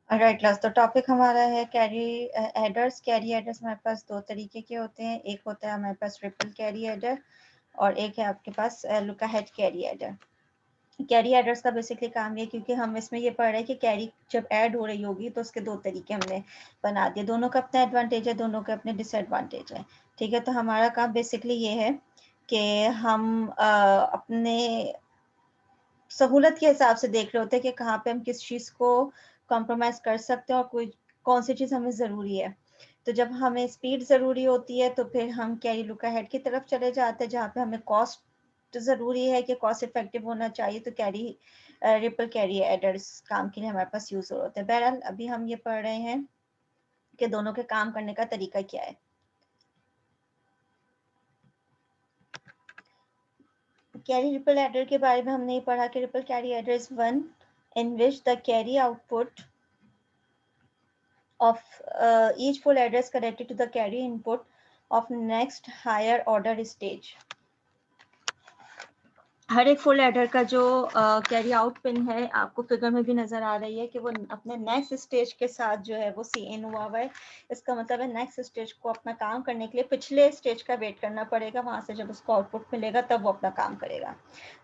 Right class, तो topic हमारा है कैरी हेडर्स। कैरी हेडर्स हमारे पास दो तरीके के होते हैं, एक होता है हमारे पास ट्रिपल कैरी हेडर और एक है आपके पास lookahead carry header. Carry headers का बेसिकली काम ये, क्योंकि हम इसमें ये पढ़ रहे हैं कि कैरी जब ऐड हो रही होगी तो उसके दो तरीके हमने बना दिए, दोनों का अपना एडवांटेज है, दोनों के अपने डिसएडवांटेज है। ठीक है, तो हमारा काम बेसिकली ये है कि हम अपने सहूलत के हिसाब से देख रहे होते हैं कि कहाँ पे हम किस चीज़ को कॉम्प्रोमाइज़ कर सकते हैं और कोई कौन सी चीज़ हमें ज़रूरी है। तो जब हमें स्पीड ज़रूरी होती है तो फिर हम कैरी लुका हेड की तरफ चले जाते हैं, जहाँ पे हमें कॉस्ट ज़रूरी है कि कॉस्ट इफेक्टिव होना चाहिए, तो कैरी रिपल कैरी एडर्स काम के लिए हमारे पास यूज़ होते हैं। बहरहाल अभी हम ये पढ़ रहे हैं कि दोनों के काम करने का तरीका क्या है। कैरी रिपल एडर के बारे में हमने ये पढ़ा कि ripple carry adder is one in which the carry output of each full address connected to the carry input of next higher order stage. हर एक फुल एडर का जो कैरी आउट पिन है, आपको फिगर में भी नजर आ रही है कि वो अपने नेक्स्ट स्टेज के साथ जो है वो सी इन हुआ हुआ है। इसका मतलब है नेक्स्ट स्टेज को अपना काम करने के लिए पिछले स्टेज का वेट करना पड़ेगा, वहां से जब उसको आउटपुट मिलेगा तब वो अपना काम करेगा।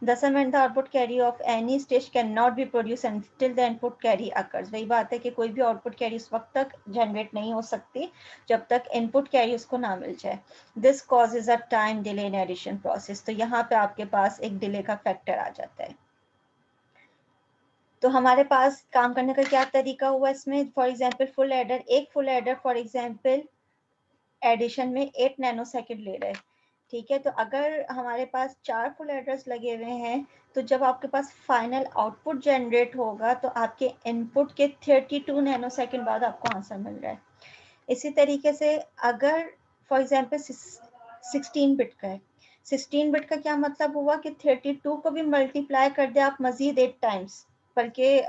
The sum and the output carry of any stage cannot be produced until the input carry occurs. वही बात है कि कोई भी आउटपुट कैरी उस वक्त तक जनरेट नहीं हो सकती जब तक इनपुट कैरी उसको ना मिल जाए। This causes a time delay in addition process. तो यहाँ पे आपके पास एक डिले का फैक्टर आ जाता है। तो हमारे पास काम करने का क्या तरीका हुआ इसमें, फॉर एग्जाम्पल फुल एडर, एक full adder for example addition में 8 नैनोसेकंड ले रहे हैं। ठीक है, तो अगर हमारे पास 4 फुल एडर्स लगे हुए हैं तो जब आपके पास फाइनल आउटपुट जनरेट होगा तो आपके इनपुट के 32 नैनोसेकंड बाद आपको आंसर मिल रहा है। इसी तरीके से अगर फॉर एग्जाम्पल 16 बिट का है, 16 बिट का क्या मतलब हुआ कि 32 को भी मल्टीप्लाई कर दे आप मजीद 8 टाइम्स, बल्कि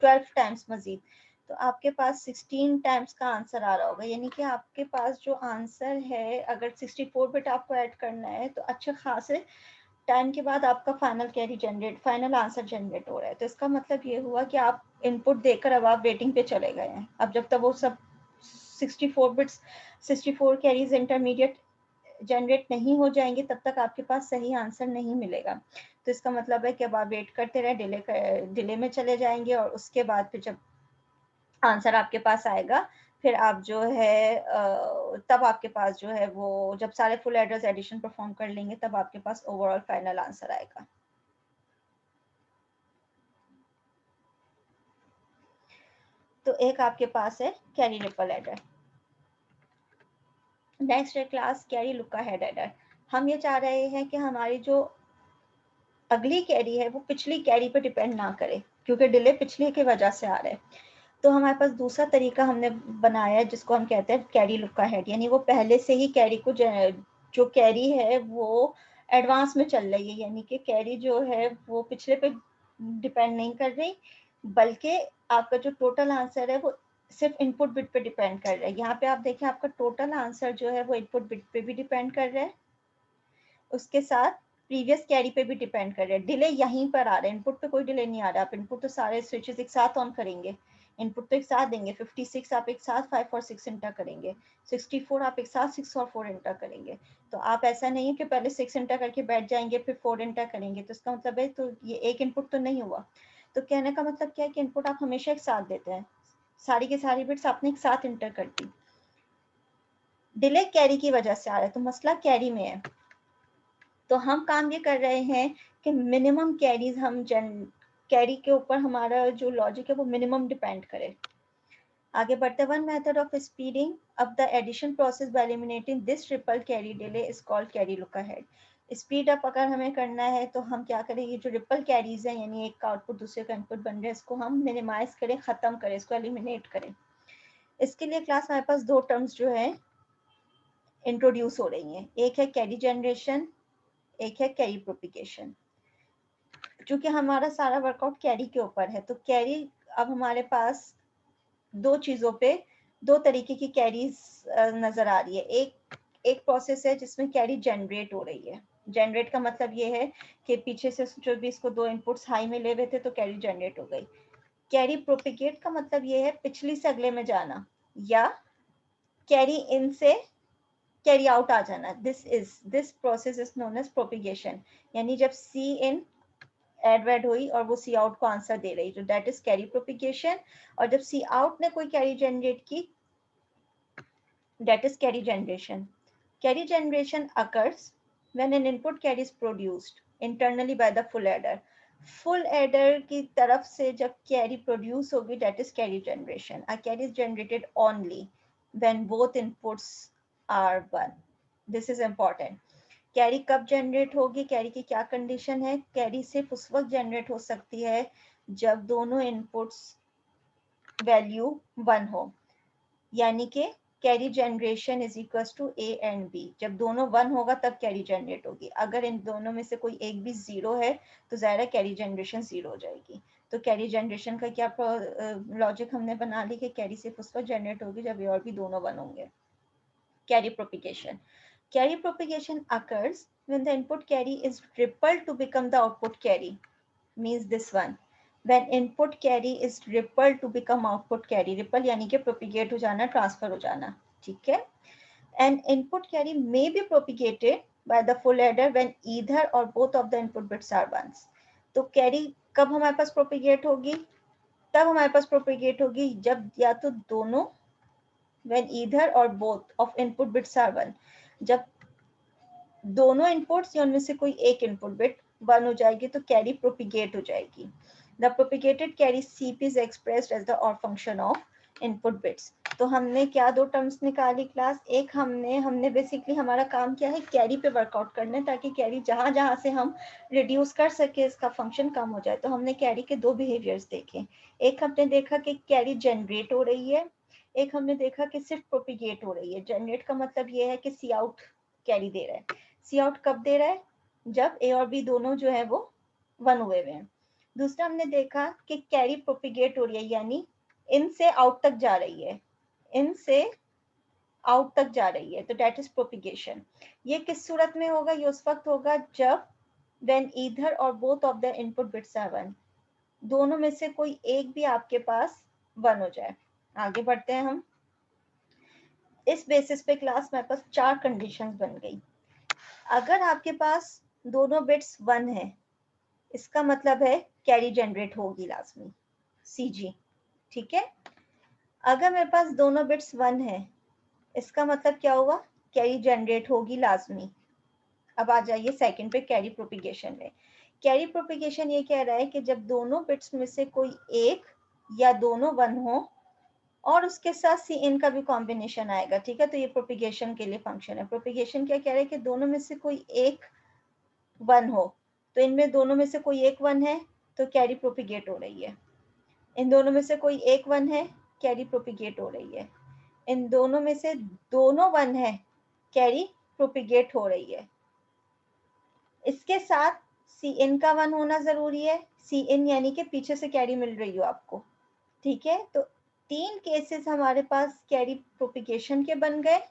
12 टाइम्स मजीद, तो आपके पास 16 टाइम्स का आंसर आ रहा होगा। यानी कि आपके पास जो आंसर है, अगर 64 बिट आपको ऐड करना है तो अच्छे खासे टाइम के बाद आपका फाइनल आंसर जनरेट हो रहा है। तो इसका मतलब ये हुआ कि आप इनपुट देकर अब आप वेटिंग पे चले गए हैं। अब जब तक वो सब 64 कैरीज इंटरमीडिएट जनरेट नहीं हो जाएंगे तब तक आपके पास सही आंसर नहीं मिलेगा। तो इसका मतलब है कि अब आप वेट करते रहे, डिले में चले जाएंगे और उसके बाद फिर जब आंसर आपके पास आएगा फिर आप जो है तब आपके पास जो है वो जब सारे फुल एड्रेस एडिशन परफॉर्म कर लेंगे तब आपके पास ओवरऑल फाइनल आंसर आएगा। तो एक आपके पास है कैरी रिपल एडर। नेक्स्ट है class carry look head adder. हम ये चाह रहे हैं कि हमारी जो अगली कैरी है वो पिछली कैरी पे डिपेंड ना करे, क्योंकि डिले पिछली की वजह से आ रहा है। तो हमारे पास दूसरा तरीका हमने बनाया है जिसको हम कहते हैं कैरी लुका हेड, यानी वो पहले से ही कैरी को जो कैरी है वो एडवांस में चल रही है, यानी कि कैरी जो है वो पिछले पे डिपेंड नहीं कर रही, बल्कि आपका जो टोटल आंसर है वो सिर्फ इनपुट बिट पे डिपेंड कर रहा है। यहाँ पे आप देखें आपका टोटल आंसर जो है वो इनपुट बिट पे भी डिपेंड कर रहा है, उसके साथ प्रीवियस कैरी पे भी डिपेंड कर रहा है। डिले यहीं पर आ रहा है, इनपुट पे कोई डिले नहीं आ रहा। आप इनपुट तो सारे स्विचेस एक साथ ऑन करेंगे, इनपुट तो एक साथ देंगे, 56 आप एक साथ 5 और 6 इंटर करेंगे, 64 आप एक साथ 6 और 4 इंटर करेंगे। तो आप ऐसा नहीं है कि पहले 6 इंटर करके बैठ जाएंगे फिर 4 इंटर करेंगे, तो इसका मतलब है तो ये एक इनपुट तो नहीं हुआ। तो कहने का मतलब क्या है कि इनपुट आप हमेशा एक साथ देते हैं, सारी की सारी बिट्स आपने एक साथ इंटर कर दी। डिले कैरी की वजह से आ रहा है, तो मसला कैरी में है। तो हम काम ये कर रहे हैं कि मिनिमम कैरीज हम कैरी के ऊपर हमारा जो लॉजिक है वो मिनिमम डिपेंड करे। आगे बढ़ते, one method of speeding up the addition process by eliminating this triple carry delay is called carry look ahead. Speed up अगर हमें करना है तो हम क्या करें, ये जो रिपल कैरीज है यानी एक का आउटपुट दूसरे का इनपुट बन रहा है, इसको हम मिनिमाइज करें, खत्म करें, इसको एलिमिनेट करें। इसके लिए क्लास हमारे पास दो टर्म्स जो है इंट्रोड्यूस हो रही हैं, एक है कैरी जनरेशन, एक है कैरी प्रोपिगेशन। चूंकि हमारा सारा वर्कआउट कैरी के ऊपर है तो कैरी अब हमारे पास दो चीजों पे दो तरीके की कैरीज नजर आ रही है। एक प्रोसेस है जिसमें कैरी जनरेट हो रही है। जनरेट का मतलब ये है कि पीछे से जो भी इसको दो इनपुट्स हाई में ले हुए थे तो कैरी जनरेट हो गई। कैरी प्रोपिगेट का मतलब ये है पिछली से अगले में जाना, या कैरी इन से कैरी आउट आ जाना। This process is known as propagation. यानी जब सी इन एड वेड हुई और वो सी आउट को आंसर दे रही, तो दैट इज कैरी प्रोपिगेशन। और जब सी आउट ने कोई कैरी जनरेट की, that is carry generation. Carry generation occurs when an input carry is produced internally by the full adder. Full adder की तरफ से जब carry produce होगी, that is carry generation. A carry is generated only when both inputs are 1. This is important. Carry कब generate होगी, carry की क्या condition है? कैरी सिर्फ उस वक्त जनरेट हो सकती है जब दोनों इनपुट्स वैल्यू 1 हो, यानी कि carry generation is equal to A and B. जब दोनों 1 होगा तब कैरी जनरेट होगी। अगर इन दोनों में से कोई एक भी 0 है तो ज़ाहिर कैरी जनरेशन 0 हो जाएगी। तो कैरी जनरेशन का क्या लॉजिक हमने बना ली कि कैरी सिर्फ उस वक्त जनरेट होगी जब ए और बी दोनों 1 होंगे। Carry propagation, carry propagation occurs when the input carry is rippled to become the output carry, means this one. When input carry is rippled to become output carry, ripple यानी कि propagate हो जाना, transfer हो जाना, ठीक है। And input carry may be propagated by the full adder when either or both of the input bits are ones. तो carry कब हमारे पास propagate होगी? तब हमारे पास propagate होगी जब या तो दोनों, when either or both of input bits are one, जब दोनों इनपुट्स या उनमें से कोई एक इनपुट बिट 1 हो जाएगी तो कैरी प्रोपिगेट हो जाएगी। The propagated carry CP is expressed as the OR function of input bits. तो हमने क्या दो टर्म्स निकाली क्लास? एक हमने बेसिकली हमारा काम क्या है, कैरी पे वर्कआउट करना है ताकि कैरी जहां जहां से हम रिड्यूस कर सके इसका फंक्शन कम हो जाए। तो हमने कैरी के दो बिहेवियर्स देखे। एक हमने देखा कि कैरी जनरेट हो रही है, एक हमने देखा कि सिर्फ प्रोपिगेट हो रही है। जनरेट का मतलब ये है कि सी आउट कैरी दे रहा है। सी आउट कब दे रहा है? जब ए और बी दोनों जो है वो 1 हुए हुए हैं। दूसरा हमने देखा कि कैरी प्रोपिगेट हो रही है, यानी इन से आउट तक जा रही है, इन से आउट तक जा रही है, तो डेट इज प्रोपिगेशन। ये किस सूरत में होगा? ये उस वक्त होगा जब when either or both of the input bits are 1, दोनों में से कोई एक भी आपके पास 1 हो जाए। आगे बढ़ते हैं हम। इस बेसिस पे क्लास मेरे पास 4 कंडीशंस बन गई। अगर आपके पास दोनों बिट्स 1 है, इसका मतलब है कैरी जनरेट होगी लाजमी, सीजी, ठीक है। अगर मेरे पास दोनों बिट्स 1 है, इसका मतलब क्या हुआ? कैरी जनरेट होगी लाजमी। अब आ जाइए सेकंड पे, कैरी प्रोपिगेशन में। कैरी प्रोपिगेशन ये कह रहा है कि जब दोनों बिट्स में से कोई एक या दोनों 1 हो और उसके साथ सी इन का भी कॉम्बिनेशन आएगा, ठीक है। तो ये प्रोपिगेशन के लिए फंक्शन है। प्रोपिगेशन क्या कह रहा है कि दोनों में से कोई एक 1 हो, तो इनमें दोनों में से कोई एक 1 है तो कैरी प्रोपिगेट हो रही है। इन दोनों में से कोई एक 1 है, कैरी प्रोपिगेट हो रही है। इन दोनों में से दोनों 1 है, कैरी प्रोपिगेट हो रही है। इसके साथ सी इन का 1 होना जरूरी है। सी इन यानी कि पीछे से कैरी मिल रही हो आपको, ठीक है। तो 3 केसेस हमारे पास कैरी प्रोपिगेशन के बन गए।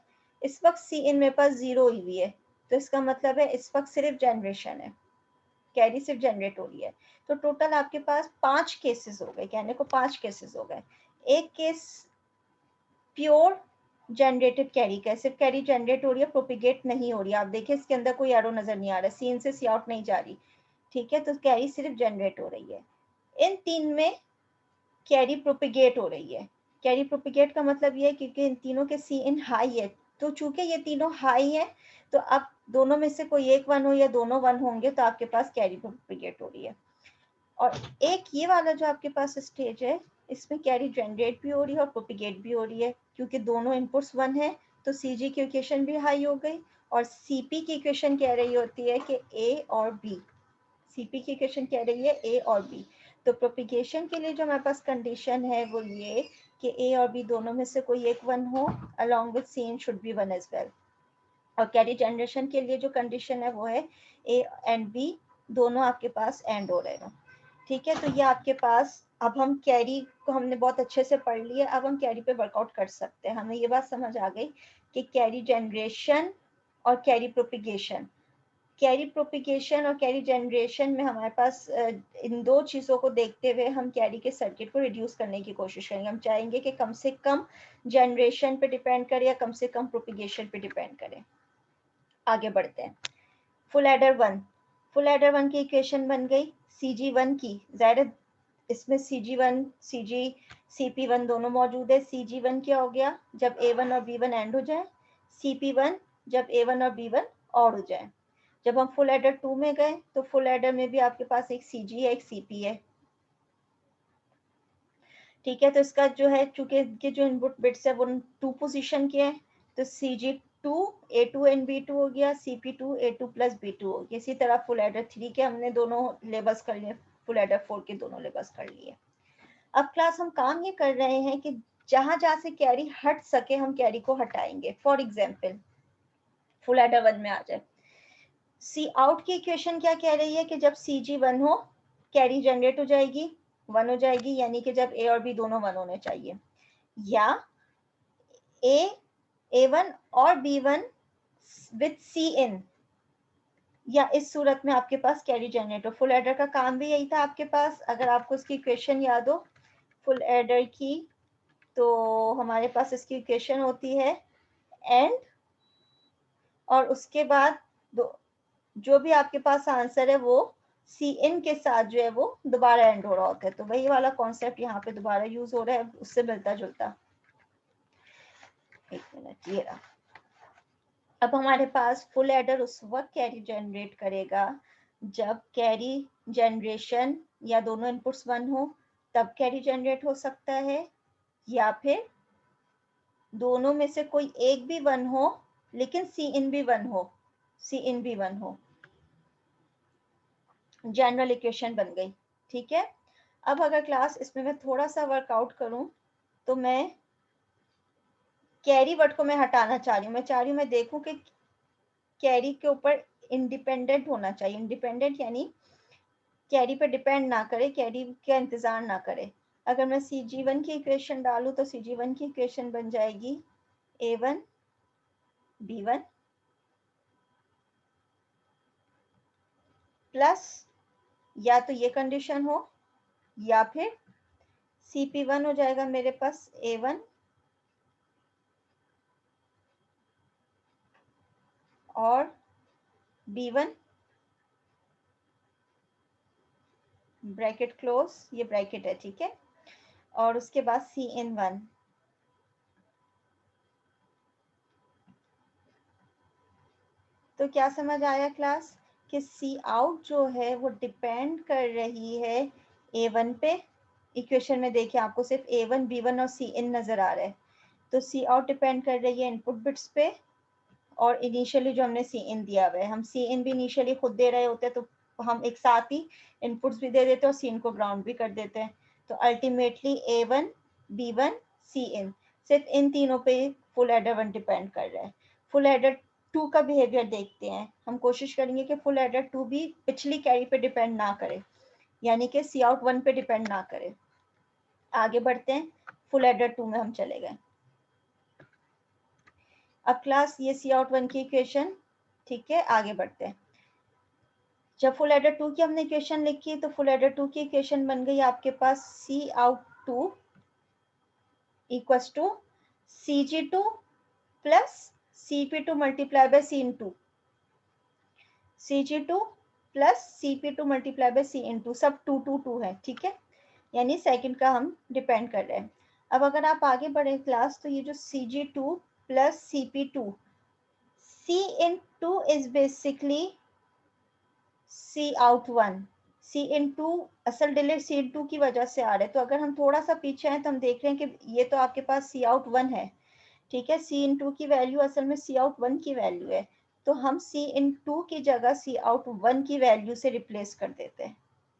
इस वक्त सी इन मेरे पास 0 हुई है, तो इसका मतलब है इस वक्त सिर्फ जनरेशन है, कैरी सिर्फ जनरेट हो रही है। तो टोटल आपके पास 5 केसेस हो गए, कहने को 5 केसेस हो गए। एक केस प्योर जनरेटेड कैरी का, सिर्फ कैरी जनरेट हो रही है, प्रोपिगेट नहीं हो रही है। आप देखिए इसके अंदर कोई एरो नजर नहीं आ रहा, सी इन से सी आउट नहीं जा रही, ठीक है। तो कैरी सिर्फ जनरेट हो रही है। इन 3 में कैरी प्रोपिगेट हो रही है। कैरी प्रोपिगेट का मतलब ये है क्योंकि इन तीनों के सी इन हाई है, तो चूंकि ये तीनों हाई है तो अब दोनों में से कोई एक 1 हो या दोनों 1 होंगे तो आपके पास कैरी प्रोपिगेट हो रही है। और एक ये वाला जो आपके पास स्टेज है, इसमें कैरी जनरेट भी हो रही है और प्रोपिगेट भी हो रही है, क्योंकि दोनों इनपुट्स 1 है तो सीजी की इक्वेशन भी हाई हो गई। और सीपी की इक्वेशन कह रही होती है कि ए और बी, सीपी की इक्वेशन कह रही है ए और बी। तो प्रोपिगेशन के लिए जो हमारे पास कंडीशन है वो ये कि ए और बी दोनों में से कोई एक 1 हो, along with C in should be 1 as well. और कैरी जनरेशन के लिए जो कंडीशन है वो है ए एंड बी दोनों आपके पास एंड हो रहे हो, ठीक है। तो ये आपके पास, अब हम कैरी को हमने बहुत अच्छे से पढ़ लिया, अब हम कैरी पे वर्कआउट कर सकते हैं। हमें ये बात समझ आ गई कि कैरी जनरेशन और कैरी प्रोपिगेशन, कैरी प्रोपिगेशन और कैरी जनरेशन में हमारे पास इन दो चीज़ों को देखते हुए हम कैरी के सर्किट को रिड्यूस करने की कोशिश करेंगे। हम चाहेंगे कि कम से कम जनरेशन पे डिपेंड करे या कम से कम प्रोपिगेशन पे डिपेंड करे। आगे बढ़ते हैं। फुल एडर 1, फुल एडर 1 की इक्वेशन बन गई CG1 की। ज़ाहिर इसमें CG1 CP1 दोनों मौजूद है। CG1 क्या हो गया? जब A1 और B1 एंड हो जाए। CP1 जब A1 और B1 और हो जाए। जब हम फुल एडर 2 में गए तो फुल एडर में भी आपके पास एक CG है, एक CP है। ठीक है, तो इसका जो है चूंकि इनके जो इनपुट बिट्स है वो 2 पोजीशन के हैं, तो CG2 A2 एंड B2 हो गया, CP2 A2 प्लस B2 हो गया। इसी तरह फुल एडर 3 के हमने दोनों लेबल्स कर लिए, फुल एडर 4 के दोनों लेबल्स कर लिए। अब क्लास हम काम ये कर रहे हैं कि जहां जहां से कैरी हट सके हम कैरी को हटाएंगे। फॉर एग्जाम्पल फुल एडर 1 में आ जाए, सी आउट की इक्वेशन क्या कह रही है कि जब CG1 हो कैरी जनरेट हो जाएगी, 1 हो जाएगी, यानी कि जब A और B दोनों 1 होने चाहिए, या A1 और B1 विद C in, या इस सूरत में आपके पास कैरी जनरेट हो। फुल एडर का काम भी यही था आपके पास। अगर आपको इसकी इक्वेशन याद हो फुल एडर की, तो हमारे पास इसकी इक्वेशन होती है एंड, और उसके बाद जो भी आपके पास आंसर है वो सी इन के साथ जो है वो दोबारा एंड हो रहा होता है। तो वही वाला कॉन्सेप्ट यहाँ पे दोबारा यूज हो रहा है, उससे मिलता जुलता। एक मिनट, ये रहा। अब हमारे पास फुल एडर उस वक्त कैरी जनरेट करेगा जब कैरी जनरेशन या दोनों इनपुट्स 1 हो, तब कैरी जनरेट हो सकता है, या फिर दोनों में से कोई एक भी 1 हो लेकिन सी इन भी 1 हो, सी इन भी 1 हो। जनरल इक्वेशन बन गई। ठीक है, अब अगर क्लास इसमें मैं थोड़ा सा वर्कआउट करूं तो मैं कैरी वर्ड को मैं हटाना चाह रही हूँ। मैं चाह रही हूँ मैं देखूं कि कैरी के ऊपर इंडिपेंडेंट होना चाहिए। इंडिपेंडेंट यानी कैरी पे डिपेंड ना करे, कैरी का इंतजार ना करे। अगर मैं CG1 की इक्वेशन डालूं तो CG1 की इक्वेशन बन जाएगी A1 B1 प्लस, या तो ये कंडीशन हो या फिर CP1 हो जाएगा मेरे पास A1 और B1 ब्रैकेट क्लोज, ये ब्रैकेट है, ठीक है, और उसके बाद CN1। तो क्या समझ आया क्लास कि सी आउट जो है वो डिपेंड कर रही है A1 पे। इक्वेशन में देखिए आपको सिर्फ A1 B1 और CN नजर आ रहा है, तो सी आउट डिपेंड कर रही है इनपुट बिट्स पे, और इनिशियली जो हमने CN दिया हुआ है, हम CN भी इनिशियली खुद दे रहे होते हैं, तो हम एक साथ ही इनपुट्स भी दे देते हैं और CN को ग्राउंड भी कर देते हैं। तो अल्टीमेटली A1 B1 CN, सिर्फ इन तीनों पे फुल एडर 1 डिपेंड कर रहा है। फुल एडर 2 का बिहेवियर देखते हैं। हम कोशिश करेंगे कि फुल एडर 2 भी पिछली कैरी पे डिपेंड ना करे, यानी कि सी आउट 1 पे डिपेंड ना करे। आगे बढ़ते हैं, फुल एडर 2 में हम चले गए। अब क्लास ये सी आउट 1 की इक्वेशन, ठीक है, आगे बढ़ते हैं। जब फुल एडर 2 की हमने इक्वेशन लिखी तो फुल एडर 2 की इक्वेशन बन गई आपके पास C out 2 equals to CG2 plus CP2 multiply by CN2, CG2 plus CP2 multiply by CN2, सब 2 2 2 है, ठीक है, यानी सेकंड का हम डिपेंड कर रहे हैं। अब अगर आप आगे बढ़े क्लास, तो ये जो CG2 plus CP2, CN2 is basically C out 1, CN2 असल डिले CN2 की वजह से आ रहा है। तो अगर हम थोड़ा सा पीछे हैं तो हम देख रहे हैं कि ये तो आपके पास सी आउट 1 है, ठीक है, CN2 की वैल्यू असल में सी आउट 1 की वैल्यू है, तो हम CN2 की जगह सी आउट 1 की वैल्यू से रिप्लेस कर देते हैं।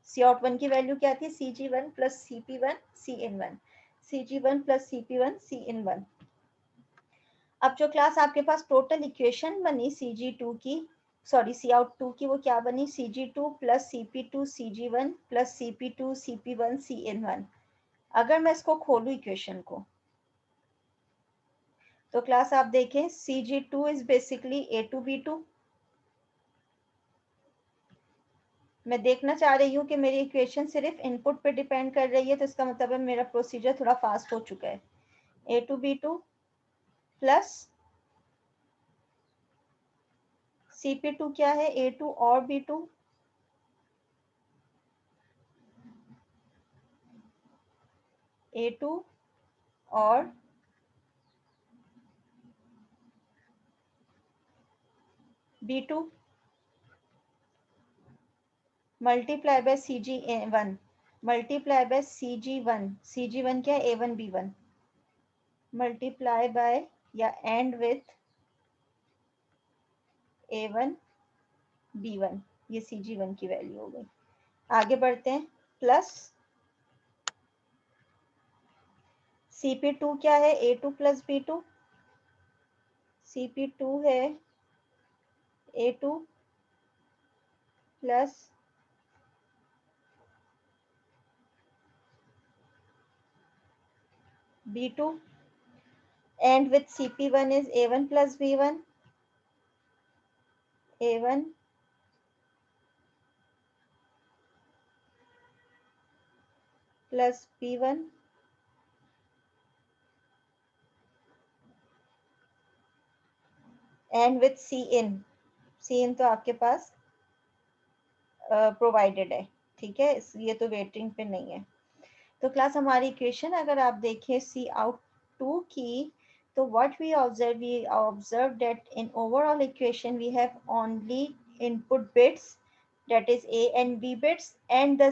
सी आउट 1 की वैल्यू क्या थी? CG1 plus CP1 CN1, CG1 plus CP1 CN1। अब जो क्लास आपके पास टोटल इक्वेशन बनी CG2 की, सॉरी सी आउट 2 की, वो क्या बनी? CG2 plus CP2 CG1 plus CP2 CP1 CN1। अगर मैं इसको खोलूं इक्वेशन को, तो क्लास आप देखें CG2 is basically A2 B2, मैं देखना चाह रही हूँ कि मेरी इक्वेशन सिर्फ इनपुट पे डिपेंड कर रही है, तो इसका मतलब है मेरा प्रोसीजर थोड़ा फास्ट हो चुका है। A2B2 प्लस CP2 क्या है, A2 और B2, A2 और B2 multiply by CG1 multiply by CG1 क्या है, A1B1 मल्टीप्लाई बाय या एंड विथ A1B1, ये CG1 की वैल्यू हो गई। आगे बढ़ते हैं, प्लस CP2 क्या है, A2 प्लस B2, CP2 है A2 plus B2 and with CP1 is A1 plus B1, A1 plus B1 and with Cin तो आपके पास प्रोवाइडेड है, ठीक है, ये तो वेटिंग पे नहीं है। तो क्लास हमारी इक्वेशन अगर आप देखें सी आउट 2 की, तो what we observe that in overall equation we have only input bits that is A and B bits and the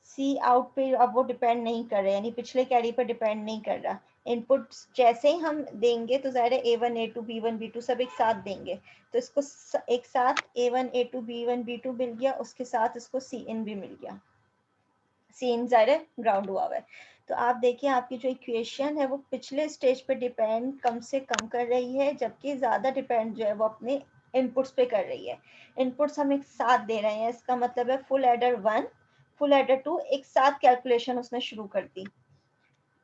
C out पे अब वो डिपेंड नहीं कर रहे, यानी पिछले कैरी पर डिपेंड नहीं कर रहा। इनपुट जैसे ही हम देंगे तो ज़ाहिर है A1 A2 B1 B2 सब एक साथ देंगे, तो इसको एक साथ A1 A2 B1 B2 मिल गया, उसके साथ इसको Cin भी मिल गया, Cin ज़ाहिर है ग्राउंड हुआ हुआ है। तो आप देखिए आपकी जो इक्वेशन है वो पिछले स्टेज पे डिपेंड कम से कम कर रही है, जबकि ज़्यादा डिपेंड जो है वो अपने इनपुट्स पे कर रही है। इनपुट्स हम एक साथ दे रहे हैं, इसका मतलब है फुल एडर 1 फुल एडर 2 एक साथ कैलकुलेशन उसने शुरू कर दी।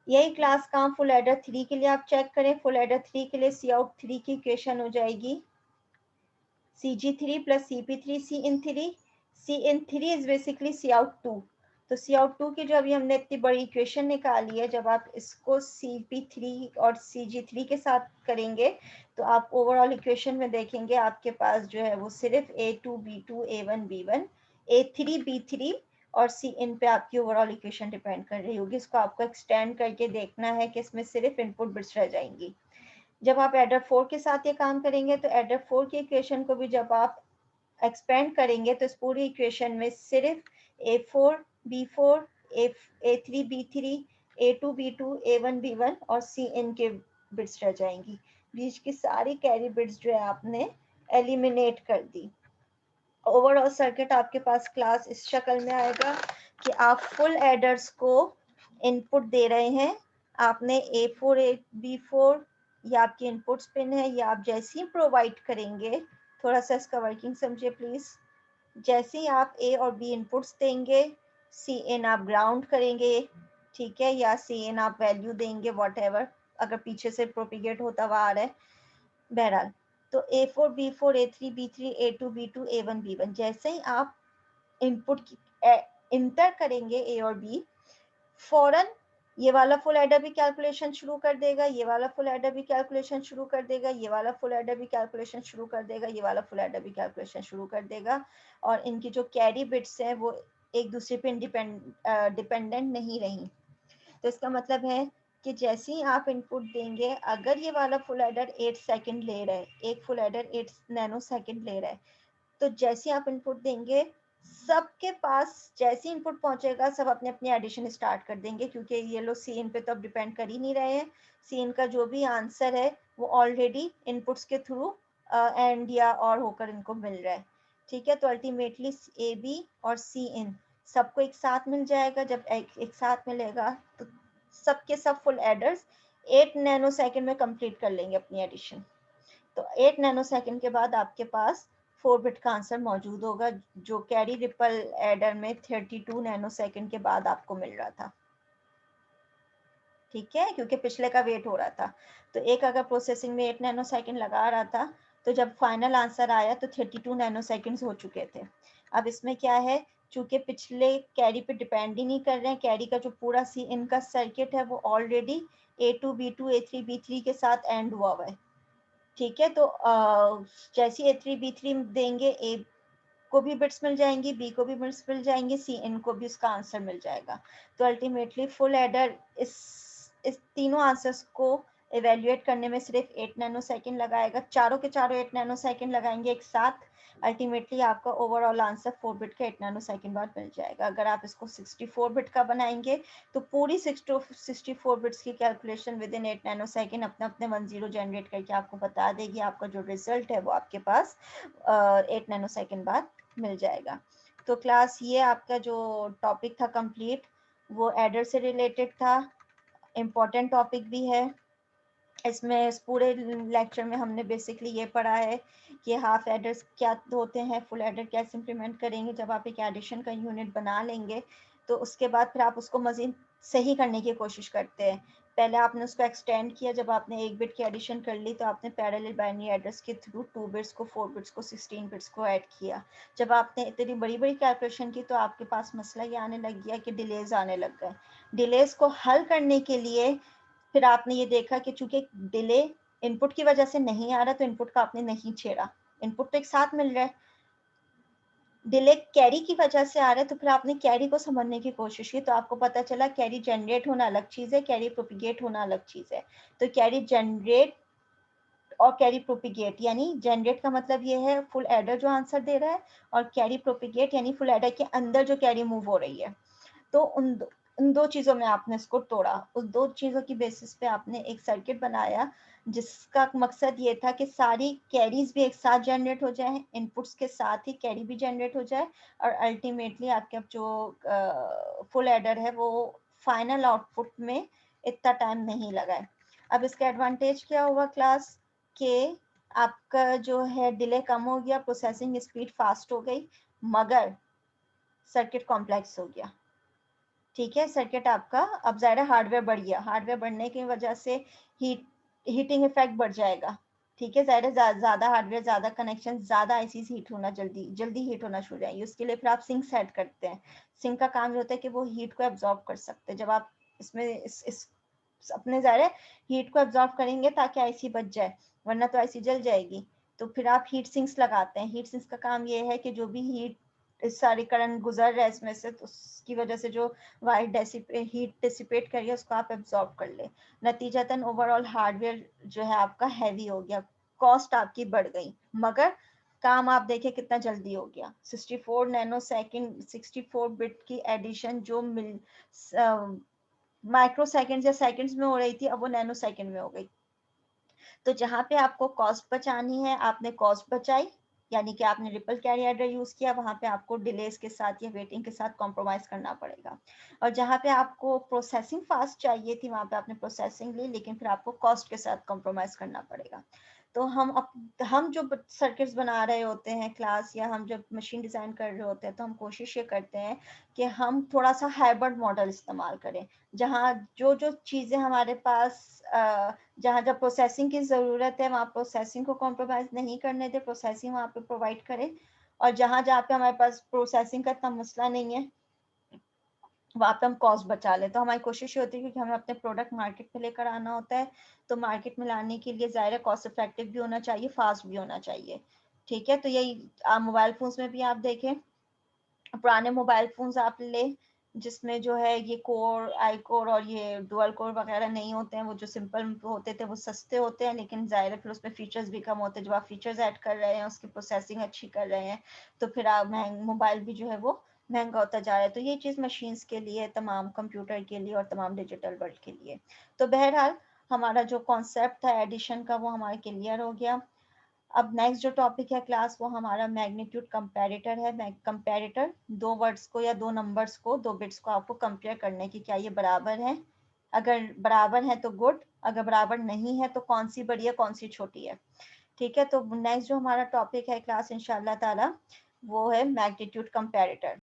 यही क्लास काम फुल एडर 3 के लिए आप चेक करें। फुल एडर 3 के लिए सी आउट 3 की इक्वेशन हो जाएगी CG3 plus CP3 Cin3, Cin3 is basically C out 2। तो सी आउट 2 की जो अभी हमने इतनी बड़ी इक्वेशन निकाली है, जब आप इसको CP3 और CG3 के साथ करेंगे तो आप ओवरऑल इक्वेशन में देखेंगे आपके पास जो है वो सिर्फ A2 B2 A1 B1 A3 B3 और Cin पे आपकी ओवरऑल इक्वेशन डिपेंड कर रही होगी। इसको आपको एक्सटेंड करके देखना है कि इसमें सिर्फ इनपुट बिट्स रह जाएंगी। जब आप एडर 4 के साथ ये काम करेंगे तो एडर 4 की इक्वेशन को भी जब आप एक्सपेंड करेंगे तो इस पूरी इक्वेशन में सिर्फ A4 B4 A3 B3 A2 B2 A1 B1 और Cin के बिट्स रह जाएंगी। बीच की सारी कैरी बिट्स जो है आपने एलिमिनेट कर दी। ओवरऑल सर्किट आपके पास क्लास इस शक्ल में आएगा कि आप फुल एडर्स को इनपुट दे रहे हैं, आपने A4 B4 ये आपकी इनपुट्स पिन है, ये आप जैसे ही प्रोवाइड करेंगे, थोड़ा सा इसका वर्किंग समझिए प्लीज। जैसे ही आप A और B इनपुट्स देंगे, Cin आप ग्राउंड करेंगे, ठीक है, या Cin आप वैल्यू देंगे व्हाटएवर, अगर पीछे से प्रोपिगेट होता हुआ आ रहा है, बहरहाल। तो A4 B4 A3 B3 A2 B2 A1 B1 जैसे ही आप इनपुट इंटर करेंगे A और B, फौरन ये वाला फुल एडर भी कैलकुलेशन शुरू कर देगा, ये वाला फुल एडर भी कैलकुलेशन शुरू कर देगा, ये वाला फुल एडर भी कैलकुलेशन शुरू कर देगा, ये वाला फुल एडर भी कैलकुलेशन शुरू कर देगा। और इनकी जो कैरी बिट्स हैं वो एक दूसरे पे डिपेंडेंट नहीं रही। तो इसका मतलब है कि जैसे ही आप इनपुट देंगे, अगर ये वाला फुल एडर 8 सेकंड ले रहा है, एक फुल एडर 8 नैनो सेकंड ले रहा है, तो जैसे आप इनपुट देंगे सबके पास जैसे इनपुट पहुंचेगा सब अपने अपने एडिशन स्टार्ट कर देंगे, क्योंकि ये लोग Cin पे तो अब डिपेंड कर ही नहीं रहे हैं। Cin का जो भी आंसर है वो ऑलरेडी इनपुट्स के थ्रू एंड या और होकर इनको मिल रहा है, ठीक है। तो अल्टीमेटली AB और Cin सबको एक साथ मिल जाएगा। जब एक साथ मिलेगा तो सबके सब फुल एडर्स 8 नैनो सेकेंड में कंप्लीट कर लेंगे अपनी एडिशन। तो 8 नैनो सेकेंड के बाद आपके पास 4 बिट का आंसर मौजूद होगा, जो कैरी रिपल एडर में 32 नैनो सेकेंड के बाद आपको मिल रहा था, ठीक है, क्योंकि पिछले का वेट हो रहा था। तो एक अगर प्रोसेसिंग में 8 नैनो सेकेंड लगा रहा था, तो जब फाइनल आंसर आया तो 32 नैनो सेकेंड्स हो चुके थे। अब इसमें क्या है, चूंकि पिछले कैरी पे डिपेंड ही नहीं कर रहे हैं, कैरी का जो पूरा सी इनका सर्किट है वो already A2 B2 A3 B3 के साथ एंड हुआ हुआ है। ठीक है, तो जैसे A3 B3 देंगे, A को भी बिट्स मिल जाएंगी, बी को भी बिट्स मिल जाएंगे, सी इन को भी उसका आंसर मिल जाएगा। तो अल्टीमेटली फुल एडर इस तीनों आंसर्स को इवेल्युएट करने में सिर्फ 8 नैनो सेकेंड लगाएगा, चारों के चारों 8 नैनो सेकेंड लगाएंगे एक साथ। अल्टीमेटली आपका ओवरऑल आंसर 4 बिट का 8 नैनो सेकेंड बाद मिल जाएगा। अगर आप इसको 64 बिट का बनाएंगे तो पूरी 64 बिट्स की calculation with in 8 nano second अपने अपने 10 जनरेट करके आपको बता देगी। आपका जो रिजल्ट है वो आपके पास 8 नैनो सेकेंड बाद मिल जाएगा। तो क्लास ये आपका जो टॉपिक था कंप्लीट, वो एडर से रिलेटेड था, इम्पोर्टेंट टॉपिक भी है। इसमें इस पूरे लेक्चर में हमने बेसिकली ये पढ़ा है कि हाफ एडर्स क्या होते हैं, फुल एडर कैसे इम्प्लीमेंट करेंगे। जब आप एक एडिशन का यूनिट बना लेंगे तो उसके बाद फिर आप उसको मजीद सही करने की कोशिश करते हैं। पहले आपने उसको एक्सटेंड किया, जब आपने 1 बिट की एडिशन कर ली तो आपने पैरेलल बाइनरी एड्रेस के थ्रू 2 बिट्स को, 4 बिट्स को, 16 बिट्स को ऐड किया। जब आपने इतनी बड़ी बड़ी कैलकुलेशन की तो आपके पास मसला ये आने लग गया कि डिलेज आने लग गए। डिलेज को हल करने के लिए फिर आपने ये देखा कि चूंकि डिले इनपुट की वजह से नहीं आ रहा तो इनपुट का आपने नहीं छेड़ा, इनपुट तो एक साथ मिल रहा है। डिले कैरी की वजह से आ रहा है तो फिर आपने कैरी को समझने की कोशिश की, तो आपको पता चला कैरी जनरेट होना अलग चीज है, कैरी प्रोपिगेट होना अलग चीज है। तो कैरी जनरेट और कैरी प्रोपिगेट, यानी जनरेट का मतलब ये है फुल एडर जो आंसर दे रहा है, और कैरी प्रोपिगेट यानी फुल एडर के अंदर जो कैरी मूव हो रही है। तो उन दो चीजों में आपने इसको तोड़ा, उस दो चीजों की बेसिस पे आपने एक सर्किट बनाया जिसका मकसद ये था कि सारी कैरीज भी एक साथ जनरेट हो जाए, इनपुट्स के साथ ही कैरी भी जनरेट हो जाए, और अल्टीमेटली आपके जो फुल एडर है वो फाइनल आउटपुट में इतना टाइम नहीं लगाए। अब इसका एडवांटेज क्या हुआ क्लास के, आपका जो है डिले कम हो गया, प्रोसेसिंग स्पीड फास्ट हो गई, मगर सर्किट कॉम्प्लेक्स हो गया। ठीक है, सर्किट आपका अब ज़्यादा हार्डवेयर बढ़ गया, हार्डवेयर बढ़ने की वजह से हीटिंग इफेक्ट बढ़ जाएगा। ठीक है, ज़्यादा हार्डवेयर, ज़्यादा कनेक्शन, ज़्यादा आईसीज हीट होना, जल्दी हीट होना शुरू हो जाएंगे। उसके लिए फिर आप सिंक सेट करते हैं। सिंक का काम ये होता है कि वो हीट को एब्जॉर्ब कर सकते हैं। जब आप इसमें इस अपने ज़्यादा हीट को एब्जॉर्ब करेंगे ताकि आईसी बच जाए, वरना तो आईसी जल जाएगी। तो फिर आप हीट सिंक्स लगाते हैं। हीट सिंक्स का काम ये है कि जो भी हीट, इस सारी करंट गुजर रहा है इसमें से, तो उसकी वजह से जो वाइट हीट डिसिपेट करिए उसको आप एब्जॉर्ब कर ले। नतीजतन ओवरऑल हार्डवेयर जो है आपका हैवी हो गया, कॉस्ट आपकी बढ़ गई, मगर काम आप देखिए कितना जल्दी हो गया। 64 नैनो सेकेंड, 64 बिट की एडिशन जो माइक्रो सेकेंड या सेकेंड्स में हो रही थी, अब वो नैनो सेकेंड में हो गई। तो जहां पे आपको कॉस्ट बचानी है आपने कॉस्ट बचाई, यानी कि आपने रिपल कैरी एडर यूज किया, वहां पे आपको डिलेस के साथ या वेटिंग के साथ कॉम्प्रोमाइज करना पड़ेगा। और जहां पे आपको प्रोसेसिंग फास्ट चाहिए थी वहां पे आपने प्रोसेसिंग ली, लेकिन फिर आपको कॉस्ट के साथ कॉम्प्रोमाइज करना पड़ेगा। तो हम जो सर्किट्स बना रहे होते हैं क्लास, या हम जब मशीन डिजाइन कर रहे होते हैं, तो हम कोशिश ये करते हैं कि हम थोड़ा सा हाइब्रिड मॉडल इस्तेमाल करें, जहाँ जो चीजें हमारे पास जहाँ जब प्रोसेसिंग की ज़रूरत है वहाँ प्रोसेसिंग को कॉम्प्रोमाइज़ नहीं करने दे, प्रोसेसिंग वहाँ पे प्रोवाइड करें। और जहाँ जहाँ पे हमारे पास प्रोसेसिंग का इतना मसला नहीं है वहाँ पे हम कॉस्ट बचा लें। तो हमारी कोशिश होती है क्योंकि हमें अपने प्रोडक्ट मार्केट में लेकर आना होता है, तो मार्केट में लाने के लिए ज़ाहिर कॉस्ट इफेक्टिव भी होना चाहिए, फास्ट भी होना चाहिए। ठीक है, तो यही मोबाइल फोन्स में भी आप देखें, पुराने मोबाइल फोन्स आप ले जिसमें जो है ये कोर, आई कोर और ये डुअल कोर वगैरह नहीं होते हैं, वो जो सिंपल होते थे वो सस्ते होते हैं, लेकिन ज़ाहिर है फिर उसमें फीचर्स भी कम होते हैं। जब आप फीचर्स ऐड कर रहे हैं, उसकी प्रोसेसिंग अच्छी कर रहे हैं, तो फिर आप मोबाइल भी जो है वो महंगा होता जा रहा है। तो ये चीज़ मशीन्स के लिए, तमाम कंप्यूटर के लिए और तमाम डिजिटल वर्ल्ड के लिए। तो बहरहाल हमारा जो कॉन्सेप्ट था एडिशन का वो हमारा क्लियर हो गया। अब नेक्स्ट जो टॉपिक है क्लास वो हमारा मैग्नीट्यूड कंपैरेटर है। कंपैरेटर दो वर्ड्स को या दो नंबर्स को, दो बिट्स को आपको कंपेयर करने की, क्या ये बराबर है, अगर बराबर है तो गुड, अगर बराबर नहीं है तो कौन सी बड़ी है कौन सी छोटी है। ठीक है, तो नेक्स्ट जो हमारा टॉपिक है क्लास इंशाल्लाह ताला वो है मैग्नीट्यूड कंपैरेटर।